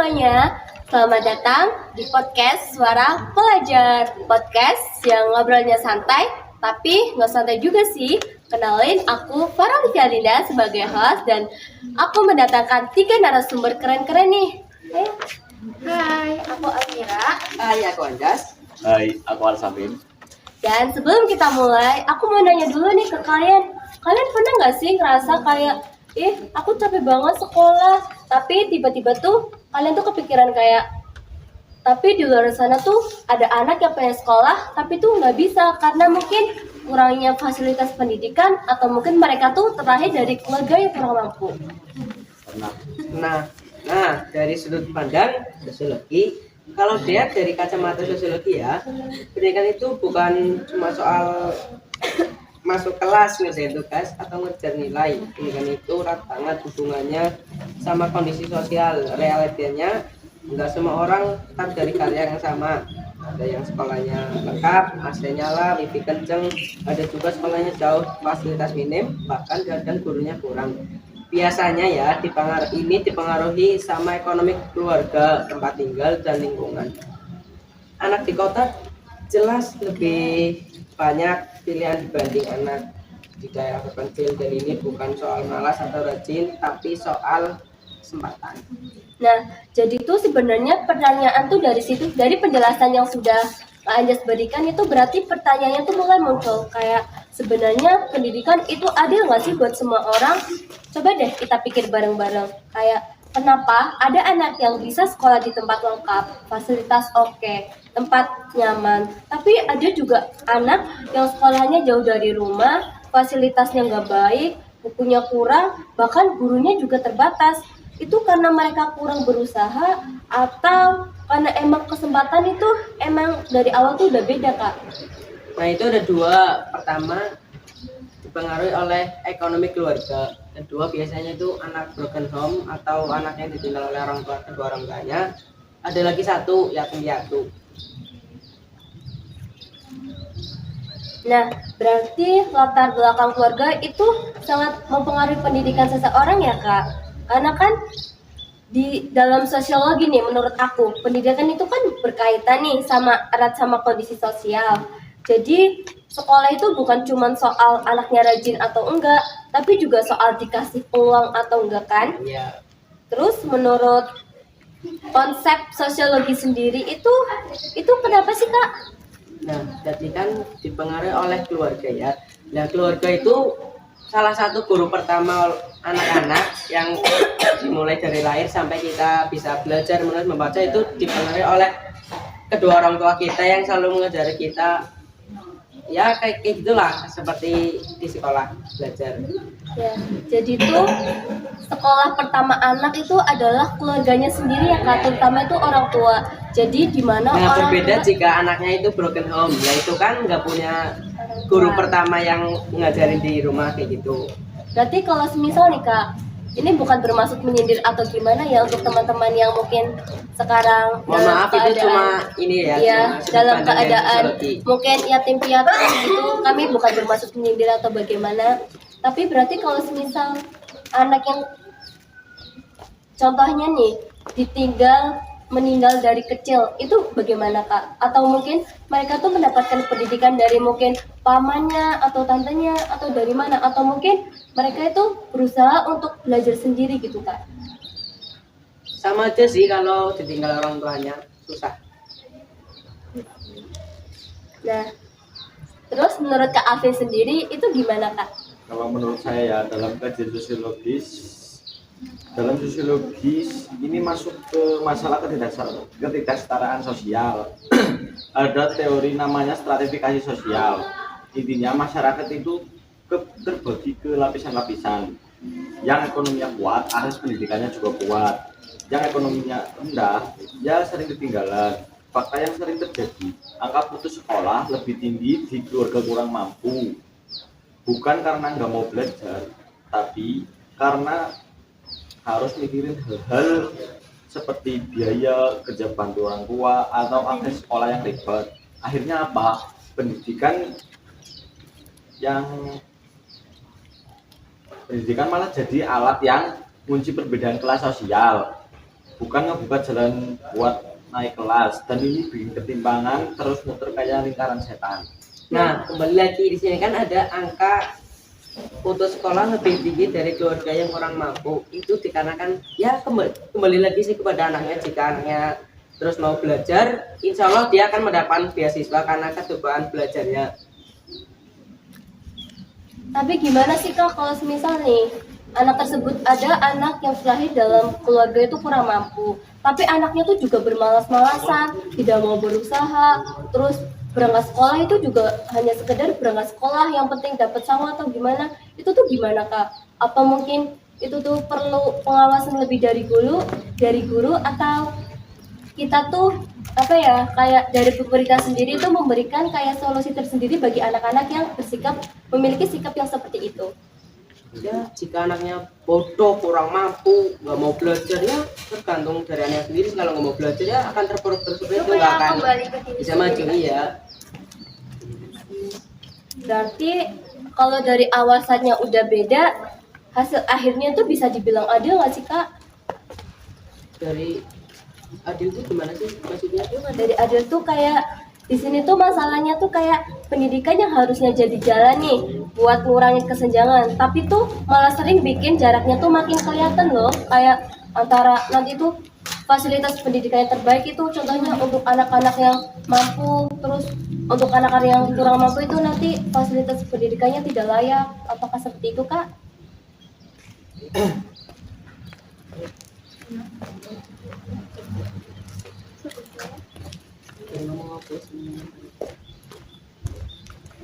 semuanya, selamat datang di podcast Suara Pelajar. Podcast yang ngobrolnya santai, tapi nggak santai juga sih. Kenalin, aku Farah Linda sebagai host dan aku mendatangkan 3 narasumber keren-keren nih. Hai, aku Amira. Hai, aku Anjas. Hai, aku Alsamin. Dan sebelum kita mulai, aku mau nanya dulu nih ke kalian. Kalian pernah nggak sih ngerasa kayak, aku capek banget sekolah, tapi tiba-tiba tuh kalian tuh kepikiran kayak, tapi di luar sana tuh ada anak yang pengen sekolah, tapi tuh nggak bisa karena mungkin kurangnya fasilitas pendidikan atau mungkin mereka tuh terlahir dari keluarga yang kurang mampu. Pernah. Nah, dari sudut pandang sosiologi, kalau dilihat dari kacamata sosiologi ya, pendidikan itu bukan cuma soal masuk kelas, ngerjain tugas atau ngejar nilai. Pendidikan itu erat banget hubungannya sama kondisi sosial. Realitanya nggak semua orang tetap dari karya yang sama. Ada yang sekolahnya lengkap, AC nyala, wifi kenceng. Ada juga sekolahnya jauh, fasilitas minim, bahkan kadang gurunya kurang. Biasanya ya dipengaruhi sama ekonomi keluarga, tempat tinggal, dan lingkungan. Anak di kota jelas lebih banyak pilihan dibanding anak di daerah terpencil, dan ini bukan soal malas atau rajin, tapi soal kesempatan. Nah, jadi tuh sebenarnya pertanyaan tuh dari situ, dari penjelasan yang sudah Kak Anjas berikan itu berarti pertanyaannya tuh mulai muncul kayak sebenarnya pendidikan itu adil nggak sih buat semua orang? Coba deh kita pikir bareng-bareng kayak kenapa ada anak yang bisa sekolah di tempat lengkap, fasilitas oke, tempat nyaman, tapi ada juga anak yang sekolahnya jauh dari rumah, fasilitasnya nggak baik, bukunya kurang, bahkan gurunya juga terbatas. Itu karena mereka kurang berusaha atau karena emang kesempatan itu emang dari awal tuh udah beda, Kak? Nah, itu ada dua. Pertama, dipengaruhi oleh ekonomi keluarga. Kedua, biasanya itu anak broken home atau anak yang ditinggal oleh orang tua kedua orang tuanya. Ada lagi satu, yatim piatu. Nah, berarti latar belakang keluarga itu sangat mempengaruhi pendidikan seseorang ya, Kak? Karena kan di dalam sosiologi nih, menurut aku, pendidikan itu kan berkaitan nih erat sama kondisi sosial. Jadi, sekolah itu bukan cuma soal anaknya rajin atau enggak, tapi juga soal dikasih peluang atau enggak kan? Ya. Terus menurut konsep sosiologi sendiri itu kenapa sih, Kak? Nah, jadi kan dipengaruhi oleh keluarga ya. Nah, keluarga itu salah satu guru pertama anak-anak yang dimulai dari lahir sampai kita bisa belajar menulis membaca itu dipengaruhi oleh kedua orang tua kita yang selalu mengajari kita ya kayak gitulah seperti di sekolah belajar. Ya, jadi tuh sekolah pertama anak itu adalah keluarganya sendiri ya Kak, terutama itu orang tua. Jadi di mana Nah, orang berbeda tua jika anaknya itu broken home, yaitu kan nggak punya guru pertama yang ngajarin di rumah kayak gitu. Berarti kalau semisal nih Kak, ini bukan bermaksud menyindir atau gimana ya untuk teman-teman yang mungkin sekarang Mohon maaf, itu cuma ini ya, ya cuma sudut dalam pandang dari keadaan sosiologi. mungkin yatim piatu gitu, kami bukan bermaksud menyindir atau bagaimana. Tapi berarti kalau semisal anak yang contohnya nih meninggal dari kecil itu bagaimana Kak? Atau mungkin mereka tuh mendapatkan pendidikan dari mungkin pamannya atau tantenya atau dari mana? Atau mungkin mereka itu berusaha untuk belajar sendiri gitu Kak? Sama aja sih kalau ditinggal orang tuanya, susah. Nah, terus menurut Kak Alvin sendiri itu gimana Kak? Kalau menurut saya ya dalam kajian sosiologis ini masuk ke masalah ketidaksetaraan sosial. Ada teori namanya stratifikasi sosial. Intinya masyarakat itu terbagi ke lapisan-lapisan. Yang ekonominya kuat, akses pendidikannya juga kuat. Yang ekonominya rendah, ya sering ketinggalan. Fakta yang sering terjadi, angka putus sekolah lebih tinggi di keluarga kurang mampu. Bukan karena nggak mau belajar, tapi karena harus mikirin hal-hal seperti biaya, kerja bantu orang tua, atau akses sekolah yang ribet. Akhirnya apa? Pendidikan malah jadi alat yang kunci perbedaan kelas sosial, bukan ngebuka jalan buat naik kelas, dan ini bikin ketimpangan terus muter kayak lingkaran setan. Nah, kembali lagi di sini kan ada angka putus sekolah lebih tinggi dari keluarga yang kurang mampu. Itu dikarenakan ya kembali lagi sih kepada anaknya. Jika anaknya terus mau belajar, insya Allah dia akan mendapatkan beasiswa karena kecobaan belajarnya. Tapi gimana sih Kak kalau semisal nih anak tersebut ada anak yang terlahir dalam keluarga itu kurang mampu, tapi anaknya tuh juga bermalas-malasan, tidak mau berusaha, terus berangkat sekolah itu juga hanya sekedar berangkat sekolah, yang penting dapat sama atau gimana? Itu tuh gimana Kak? Apa mungkin itu tuh perlu pengawasan lebih dari guru atau kita tuh apa ya kayak dari pemerintah sendiri itu memberikan kayak solusi tersendiri bagi anak-anak yang memiliki sikap yang seperti itu. Ya, jika anaknya bodoh, kurang mampu, nggak mau belajar ya tergantung dari anaknya sendiri. Kalau nggak mau belajar ya akan terpuruk itu nggak akan bisa maju ya. Berarti kalau dari awasannya udah beda, hasil akhirnya tuh bisa dibilang adil nggak sih Kak? Dari adil itu gimana sih maksudnya? Dari adil tuh kayak di sini tuh masalahnya tuh kayak pendidikan yang harusnya jadi jalan nih buat ngurangin kesenjangan, tapi tuh malah sering bikin jaraknya tuh makin kelihatan loh, kayak antara nanti tuh fasilitas pendidikan yang terbaik itu contohnya untuk anak-anak yang mampu, terus untuk anak-anak yang kurang mampu itu nanti fasilitas pendidikannya tidak layak. Apakah seperti itu Kak?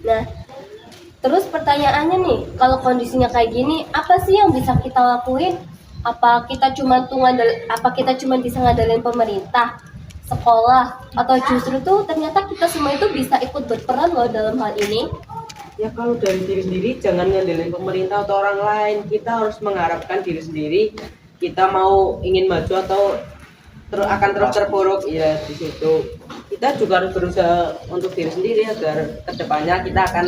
Nah, terus pertanyaannya nih, kalau kondisinya kayak gini, apa sih yang bisa kita lakuin? Apa kita cuma bisa ngadalin pemerintah, sekolah, atau justru tuh ternyata kita semua itu bisa ikut berperan loh dalam hal ini? Ya kalau dari diri sendiri jangan ngandelin pemerintah atau orang lain. Kita harus mengharapkan diri sendiri. Kita mau ingin maju atau akan terus terpuruk ya di situ. Kita juga harus berusaha untuk diri sendiri agar kedepannya kita akan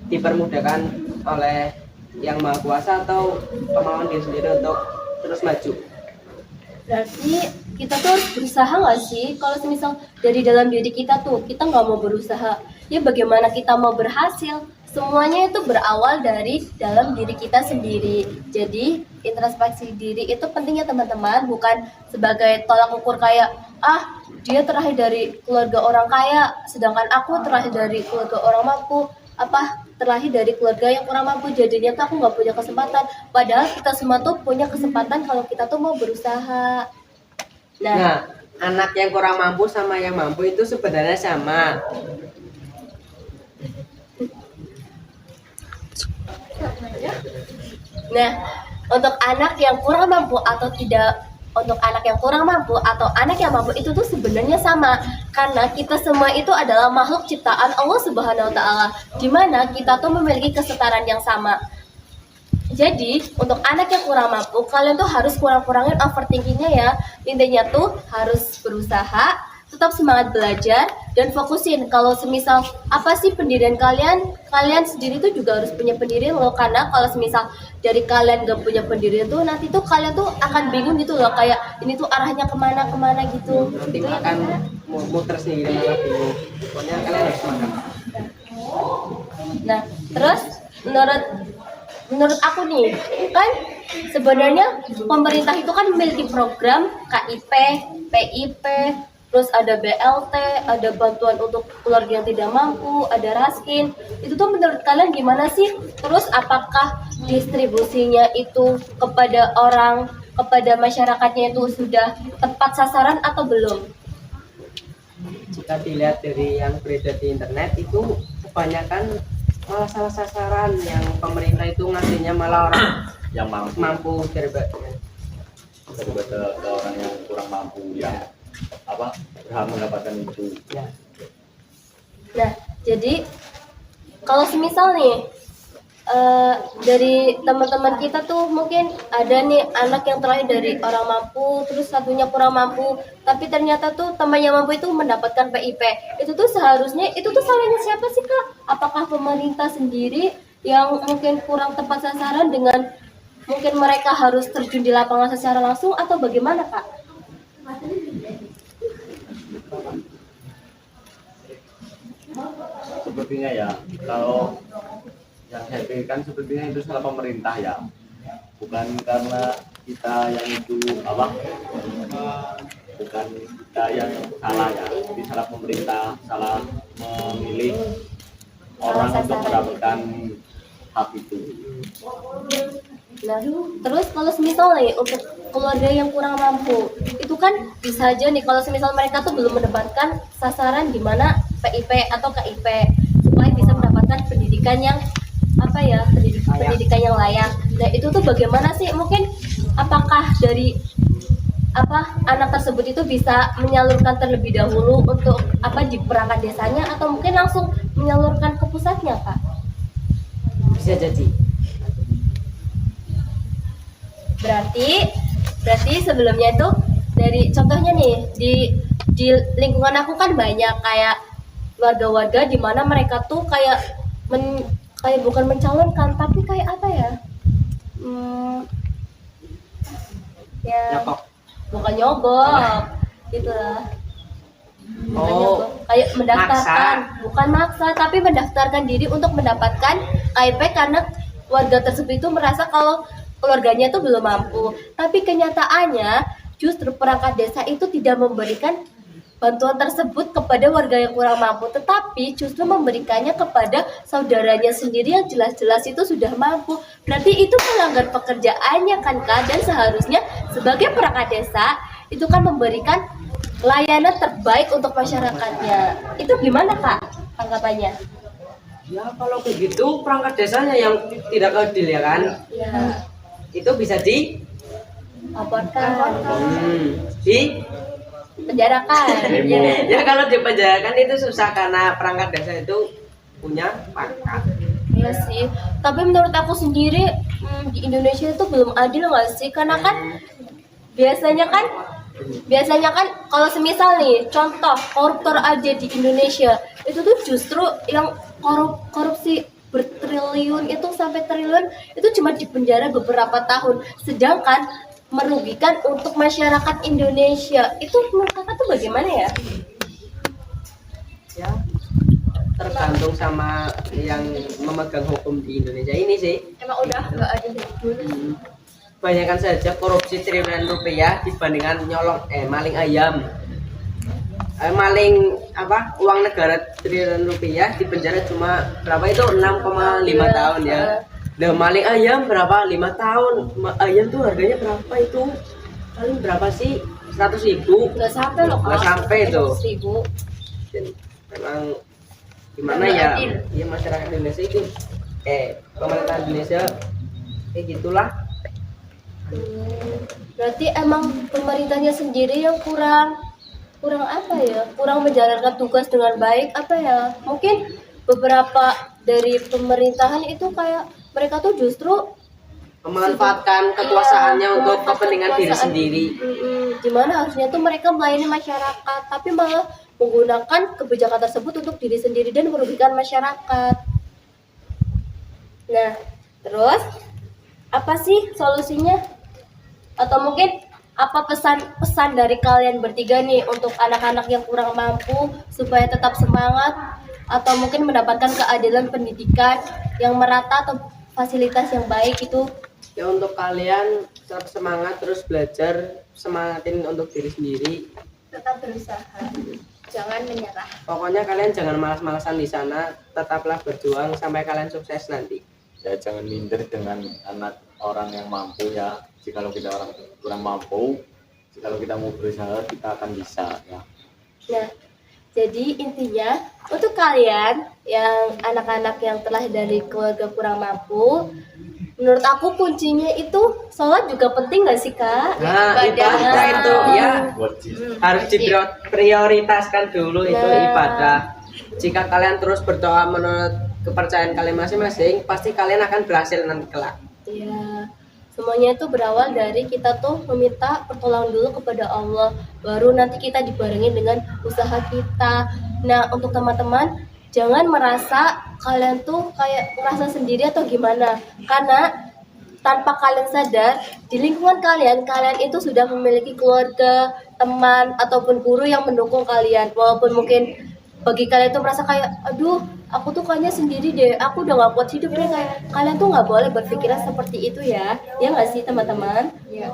dipermudahkan oleh yang maha kuasa atau kemauan diri sendiri untuk terus maju. Berarti kita tuh harus berusaha nggak sih? Kalau semisal dari dalam diri kita tuh kita nggak mau berusaha, ya bagaimana kita mau berhasil? Semuanya itu berawal dari dalam diri kita sendiri. Jadi introspeksi diri itu pentingnya teman-teman, bukan sebagai tolak ukur kayak dia terlahir dari keluarga orang kaya, sedangkan aku terlahir dari keluarga orang mampu, terlahir dari keluarga yang kurang mampu, jadinya tuh aku nggak punya kesempatan. Padahal kita semua tuh punya kesempatan kalau kita tuh mau berusaha. Nah, anak yang kurang mampu sama yang mampu itu sebenarnya sama. Nah, untuk anak yang kurang mampu atau tidak, untuk anak yang kurang mampu atau anak yang mampu itu tuh sebenarnya sama, karena kita semua itu adalah makhluk ciptaan Allah Subhanahu wa taala, di mana kita tuh memiliki kesetaraan yang sama. Jadi, untuk anak yang kurang mampu, kalian tuh harus kurang-kurangin overthinkingnya ya. Intinya tuh harus berusaha, tetap semangat belajar, dan fokusin kalau semisal apa sih pendirian kalian sendiri tuh juga harus punya pendirian loh. Karena kalau semisal dari kalian gak punya pendirian tuh nanti tuh kalian tuh akan bingung gitu loh, kayak ini tuh arahnya kemana gitu. Nanti Gitu ya, akan Kak? muter sendiri malah bingung. Pokoknya kalian harus semangat. Nah, terus menurut aku nih, kan sebenarnya pemerintah itu kan memiliki program KIP, PIP, terus ada BLT, ada bantuan untuk keluarga yang tidak mampu, ada raskin. Itu tuh menurut kalian gimana sih? Terus apakah distribusinya itu kepada masyarakatnya itu sudah tepat sasaran atau belum? Jika dilihat dari yang beredar di internet itu kebanyakan malah salah sasaran, yang pemerintah itu ngasihnya malah orang Yang mampu daripada ke orang yang kurang mampu yang berhak mendapatkan itu. ya. Nah, jadi kalau semisal nih dari teman-teman kita tuh mungkin ada nih anak yang terlahir dari orang mampu, terus satunya kurang mampu, tapi ternyata tuh teman yang mampu itu mendapatkan PIP. Itu tuh seharusnya itu tuh salahnya siapa sih Kak? Apakah pemerintah sendiri yang mungkin kurang tepat sasaran dengan mungkin mereka harus terjun di lapangan secara langsung, atau bagaimana Kak? sepertinya ya, kalau yang saya pikirkan sepertinya itu salah pemerintah ya, bukan karena kita yang itu apa, bukan kita yang salah ya, tapi salah pemerintah, salah memilih orang untuk mendapatkan hak itu. Nah, terus kalau semisal nih untuk keluarga yang kurang mampu, itu kan bisa aja nih kalau semisal mereka tuh belum mendapatkan sasaran di mana PIP atau KIP supaya bisa mendapatkan pendidikan yang apa ya, pendidikan yang layak. Nah, itu tuh bagaimana sih? Mungkin apakah dari apa anak tersebut itu bisa menyalurkan terlebih dahulu untuk apa di perangkat desanya atau mungkin langsung menyalurkan ke pusatnya, Kak? Bisa jadi. Berarti sebelumnya itu dari contohnya nih di lingkungan aku kan banyak kayak warga-warga di mana mereka tuh kayak kayak bukan mencalonkan tapi kayak apa ya? Ya Nyokok. bukan nyogok gitu lah. Bukan Oh, nyogok. Kayak mendaftarkan, maksa. bukan maksa tapi mendaftarkan diri untuk mendapatkan KIP karena warga tersebut itu merasa kalau keluarganya itu belum mampu. Tapi kenyataannya justru perangkat desa itu tidak memberikan bantuan tersebut kepada warga yang kurang mampu, tetapi justru memberikannya kepada saudaranya sendiri yang jelas-jelas itu sudah mampu. Berarti itu melanggar pekerjaannya kan, Kak? Dan seharusnya sebagai perangkat desa itu kan memberikan layanan terbaik untuk masyarakatnya. Itu gimana, Kak, tanggapannya? Ya kalau begitu perangkat desanya yang tidak adil ya kan, Ya, itu bisa laporkan, di penjarakan. Demo. Ya. ya kalau dipenjarakan itu susah karena perangkat desa itu punya pangkat. Iya sih, tapi menurut aku sendiri di Indonesia itu belum adil nggak sih? Karena kan biasanya kan kalau semisal nih contoh koruptor aja di Indonesia itu tuh justru yang korupsi bertriliun itu sampai triliun itu cuma dipenjara beberapa tahun, sedangkan merugikan untuk masyarakat Indonesia. Itu menurut kakak tuh bagaimana ya? Ya tergantung sama yang memegang hukum di Indonesia ini sih. Emang udah nggak adil dari dulu. Banyakkan saja korupsi triliunan rupiah dibandingkan maling ayam. Maling apa uang negara triliunan rupiah di penjara cuma berapa itu 6,5 tahun ya. Nah, maling ayam berapa? 5 tahun. Ayam tuh harganya berapa itu? Paling berapa sih? 100.000. Nggak sampai loh, Nggak sampai tuh. 100.000. Dan memang gimana Nggak ya? adil. Ya masyarakat Indonesia itu pemerintah Indonesia kayak gitulah. Berarti emang pemerintahnya sendiri yang kurang apa ya? Kurang menjalankan tugas dengan baik apa ya? Mungkin beberapa dari pemerintahan itu kayak mereka tuh justru Memanfaatkan kekuasaannya iya, untuk memanfaatkan kepentingan diri kekuasaan. sendiri. Dimana harusnya tuh mereka melayani masyarakat, tapi malah menggunakan kebijakan tersebut untuk diri sendiri dan merugikan masyarakat. Nah, terus apa sih solusinya? Atau mungkin apa pesan dari kalian bertiga nih untuk anak-anak yang kurang mampu supaya tetap semangat atau mungkin mendapatkan keadilan pendidikan yang merata atau fasilitas yang baik itu? Ya untuk kalian tetap semangat terus belajar, semangatin untuk diri sendiri. Tetap berusaha, jangan menyerah. Pokoknya kalian jangan malas-malasan di sana, tetaplah berjuang sampai kalian sukses nanti. Ya jangan minder dengan anak orang yang mampu ya. Jikalau kita orang kurang mampu, jikalau kita mau berusaha kita akan bisa ya. Nah, jadi intinya untuk kalian yang anak-anak yang telah dari keluarga kurang mampu, menurut aku kuncinya itu sholat juga penting nggak sih, Kak? Nah, ibadah itu ya harus diprioritaskan dulu itu Nah. ibadah. Jika kalian terus berdoa menurut kepercayaan kalian masing-masing, pasti kalian akan berhasil nanti kelak. Iya, semuanya itu berawal dari kita tuh meminta pertolongan dulu kepada Allah, baru nanti kita dibarengi dengan usaha kita. Nah, untuk teman-teman jangan merasa kalian tuh kayak merasa sendiri atau gimana, karena tanpa kalian sadar di lingkungan kalian itu sudah memiliki keluarga, teman ataupun guru yang mendukung kalian. Walaupun mungkin bagi kalian itu merasa kayak aduh aku tuh kayaknya sendiri deh, aku udah gak kuat hidup deh. Kayak kalian tuh nggak boleh berpikiran seperti itu ya, ya nggak sih teman-teman? Ya.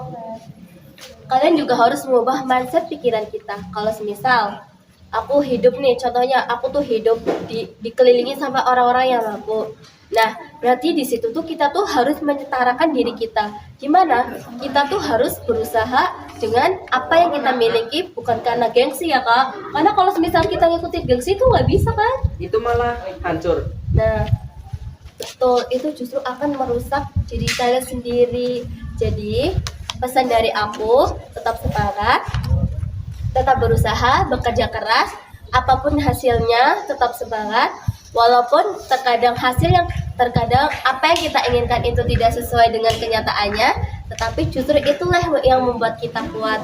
Kalian juga harus mengubah mindset pikiran kita. Kalau semisal aku hidup nih, contohnya aku tuh hidup dikelilingi sama orang-orang yang mampu. Nah, berarti di situ tuh kita tuh harus menyetarakan diri kita. Gimana? Kita tuh harus berusaha dengan apa yang kita miliki, bukan karena gengsi ya kak. Karena kalau semisal kita ngikutin gengsi tuh nggak bisa kan? Itu malah hancur. Nah, betul, itu justru akan merusak diri kalian sendiri. Jadi, pesan dari aku, tetap semangat, tetap berusaha, bekerja keras, apapun hasilnya, tetap semangat. Walaupun terkadang terkadang apa yang kita inginkan itu tidak sesuai dengan kenyataannya, tetapi justru itulah yang membuat kita kuat.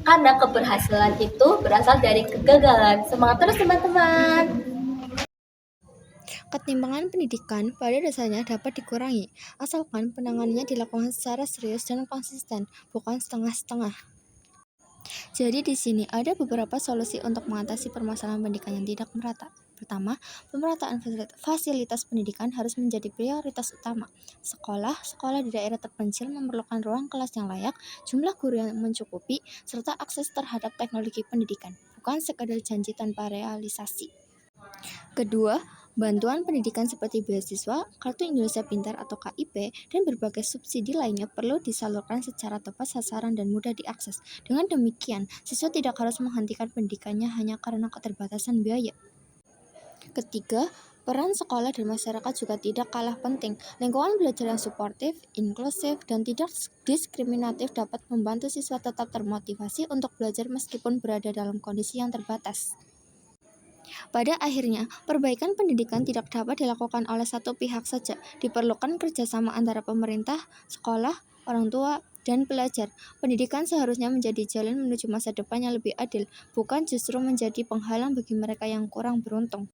Karena keberhasilan itu berasal dari kegagalan. Semangat terus teman-teman. Ketimpangan pendidikan pada dasarnya dapat dikurangi, asalkan penanganannya dilakukan secara serius dan konsisten, bukan setengah-setengah. Jadi di sini ada beberapa solusi untuk mengatasi permasalahan pendidikan yang tidak merata. Pertama, pemerataan fasilitas pendidikan harus menjadi prioritas utama. Sekolah di daerah terpencil memerlukan ruang kelas yang layak, jumlah guru yang mencukupi, serta akses terhadap teknologi pendidikan, bukan sekadar janji tanpa realisasi. Kedua, bantuan pendidikan seperti beasiswa, Kartu Indonesia Pintar atau KIP, dan berbagai subsidi lainnya perlu disalurkan secara tepat sasaran dan mudah diakses. Dengan demikian, siswa tidak harus menghentikan pendidikannya hanya karena keterbatasan biaya. Ketiga, peran sekolah dan masyarakat juga tidak kalah penting. Lingkungan belajar yang suportif, inklusif, dan tidak diskriminatif dapat membantu siswa tetap termotivasi untuk belajar meskipun berada dalam kondisi yang terbatas. Pada akhirnya, perbaikan pendidikan tidak dapat dilakukan oleh satu pihak saja. Diperlukan kerjasama antara pemerintah, sekolah, orang tua, dan pelajar. Pendidikan seharusnya menjadi jalan menuju masa depan yang lebih adil, bukan justru menjadi penghalang bagi mereka yang kurang beruntung.